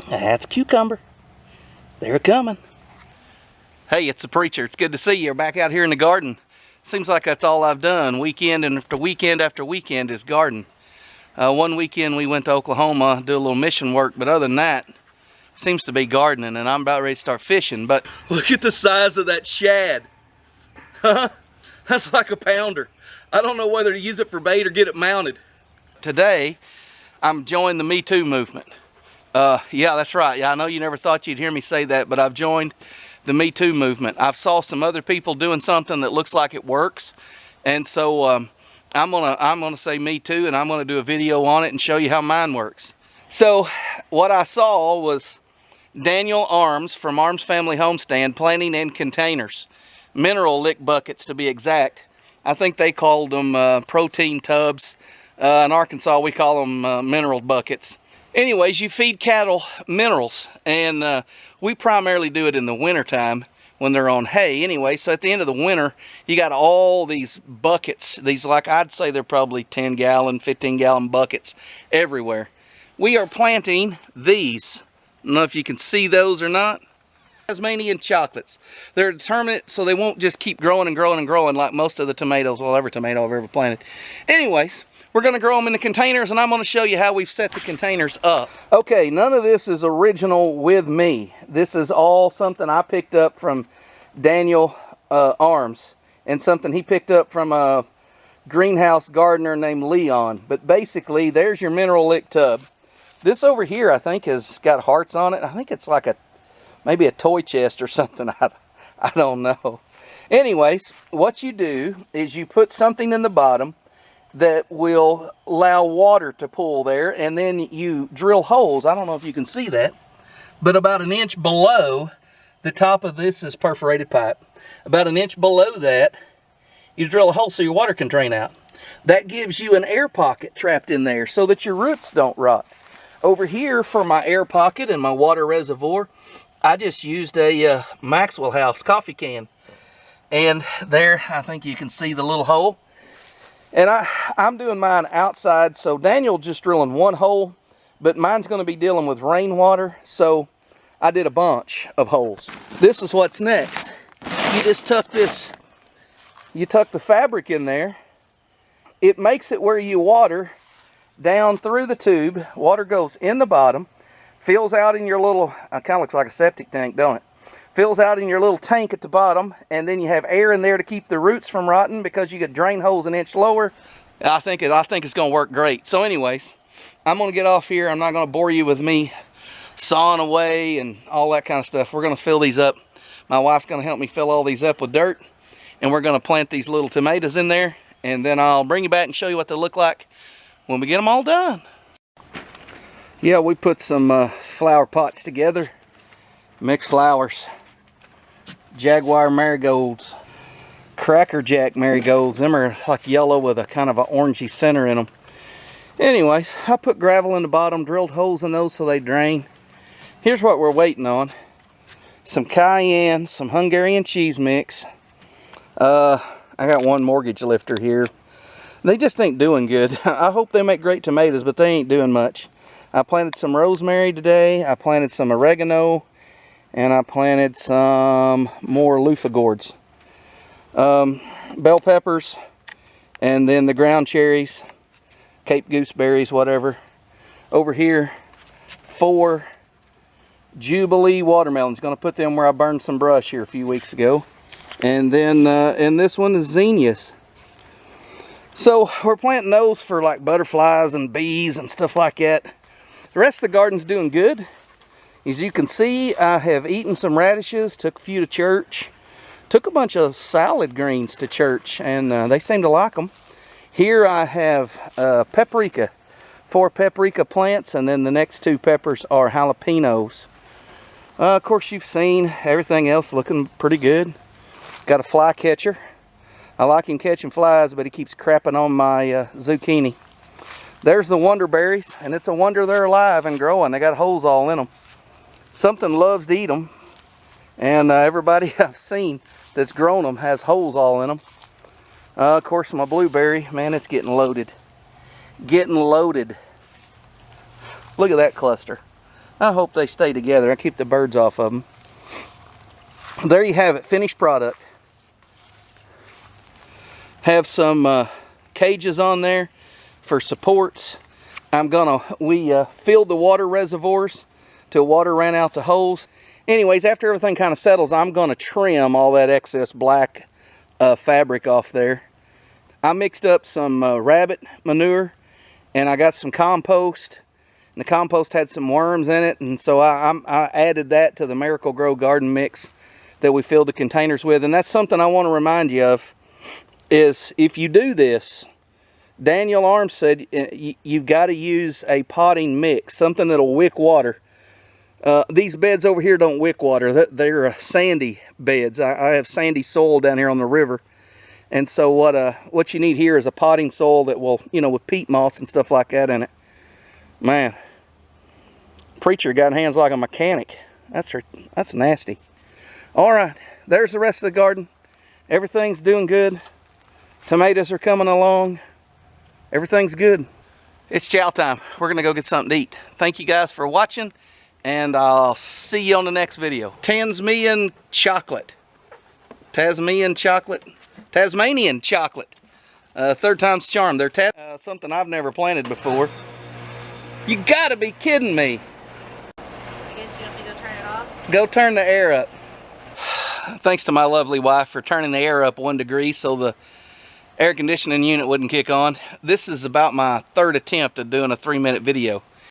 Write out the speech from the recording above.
That's a cucumber. They're coming. Hey, it's the preacher. It's good to see you. You're back out here in the garden. Seems like that's all I've done. Weekend after weekend after weekend is garden. One weekend we went to Oklahoma, do a little mission work, but other than that, seems to be gardening, and I'm about ready to start fishing. But look at the size of that shad. Huh? That's like a pounder. I don't know whether to use it for bait or get it mounted. Today, I'm joining the Me Too movement. Yeah, that's right. Yeah, I know you never thought you'd hear me say that, but I've joined the Me Too movement. I've saw some other people doing something that looks like it works, and so I'm gonna say Me Too, and I'm gonna do a video on it and show you how mine works. So what I saw was Daniel Arms from Arms Family Homestead planting in containers, mineral lick buckets to be exact. I think they called them protein tubs. In Arkansas, we call them mineral buckets. Anyways, you feed cattle minerals, and we primarily do it in the wintertime when they're on hay. Anyway, so at the end of the winter, you got all these buckets, these, like, I'd say they're probably 10-gallon, 15-gallon buckets everywhere. We are planting these. I don't know if you can see those or not. Tasmanian chocolates. They're determined so they won't just keep growing and growing and growing like most of the tomatoes, well, every tomato I've ever planted. Anyways, we're going to grow them in the containers, and I'm going to show you how we've set the containers up. Okay, none of this is original with me. This is all something I picked up from Daniel Arms, and something he picked up from a greenhouse gardener named Leon. But basically, there's your mineral lick tub. This over here, I think, has got hearts on it. I think it's like maybe a toy chest or something. I don't know. Anyways, what you do is you put something in the bottom that will allow water to pool there, and then you drill holes. I don't know if you can see that, but about an inch below the top of this is perforated pipe. About an inch below that, you drill a hole so your water can drain out. That gives you an air pocket trapped in there so that your roots don't rot. Over here for my air pocket and my water reservoir, I just used a Maxwell House coffee can. And there, I think you can see the little hole. And I'm doing mine outside, so Daniel just drilling one hole, but mine's going to be dealing with rainwater, so I did a bunch of holes. This is what's next. You just tuck the fabric in there. It makes it where you water down through the tube. Water goes in the bottom, fills out in your little, it kind of looks like a septic tank, don't it? Fills out in your little tank at the bottom, and then you have air in there to keep the roots from rotting because you get drain holes an inch lower. I think it's going to work great. So anyways, I'm going to get off here. I'm not going to bore you with me sawing away and all that kind of stuff. We're going to fill these up. My wife's going to help me fill all these up with dirt, and we're going to plant these little tomatoes in there, and then I'll bring you back and show you what they look like when we get them all done. Yeah, we put some flower pots together, mixed flowers. Jaguar marigolds, Cracker Jack marigolds. Them are like yellow with a kind of an orangey center in them. Anyways, I put gravel in the bottom, drilled holes in those so they drain. Here's what we're waiting on. Some cayenne, some Hungarian cheese mix. I got one mortgage lifter here. They just ain't doing good. I hope they make great tomatoes, but they ain't doing much. I planted some rosemary today. I planted some oregano. And I planted some more loofah gourds. Bell peppers, and then the ground cherries, Cape gooseberries, whatever. Over here, 4 Jubilee watermelons. Gonna put them where I burned some brush here a few weeks ago. And then, and this one is zinnias. So we're planting those for like butterflies and bees and stuff like that. The rest of the garden's doing good. As you can see, I have eaten some radishes, took a few to church, took a bunch of salad greens to church, and they seem to like them. Here I have paprika, 4 paprika plants, and then the next 2 peppers are jalapenos. Of course, you've seen everything else looking pretty good. Got a fly catcher. I like him catching flies, but he keeps crapping on my zucchini. There's the wonder berries, and it's a wonder they're alive and growing. They got holes all in them. Something loves to eat them, and everybody I've seen that's grown them has holes all in them. Of course, my blueberry, man, it's getting loaded. getting loaded. Look at that cluster. I hope they stay together. I keep the birds off of them. There you have it, finished product. Have some cages on there for supports. We filled the water reservoirs till water ran out the holes. Anyways, after everything kind of settles, I'm gonna trim all that excess black fabric off there. I mixed up some rabbit manure, and I got some compost. And the compost had some worms in it, and so I added that to the Miracle-Gro garden mix that we filled the containers with. And that's something I want to remind you of, is if you do this, Daniel Arms said you've got to use a potting mix, something that'll wick water. These beds over here don't wick water. They're sandy beds. I have sandy soil down here on the river. And so what you need here is a potting soil that will, you know, with peat moss and stuff like that in it. Man, preacher got hands like a mechanic. That's nasty. All right, there's the rest of the garden. Everything's doing good. Tomatoes are coming along. Everything's good. It's chow time. We're gonna go get something to eat. Thank you guys for watching, and I'll see you on the next video. Tasmanian chocolate. Tasmanian chocolate. Tasmanian chocolate. Third time's charm. They're something I've never planted before. You gotta be kidding me. I guess you want me to go turn it off? Go turn the air up. Thanks to my lovely wife for turning the air up 1 degree so the air conditioning unit wouldn't kick on. This is about my third attempt at doing a 3-minute video.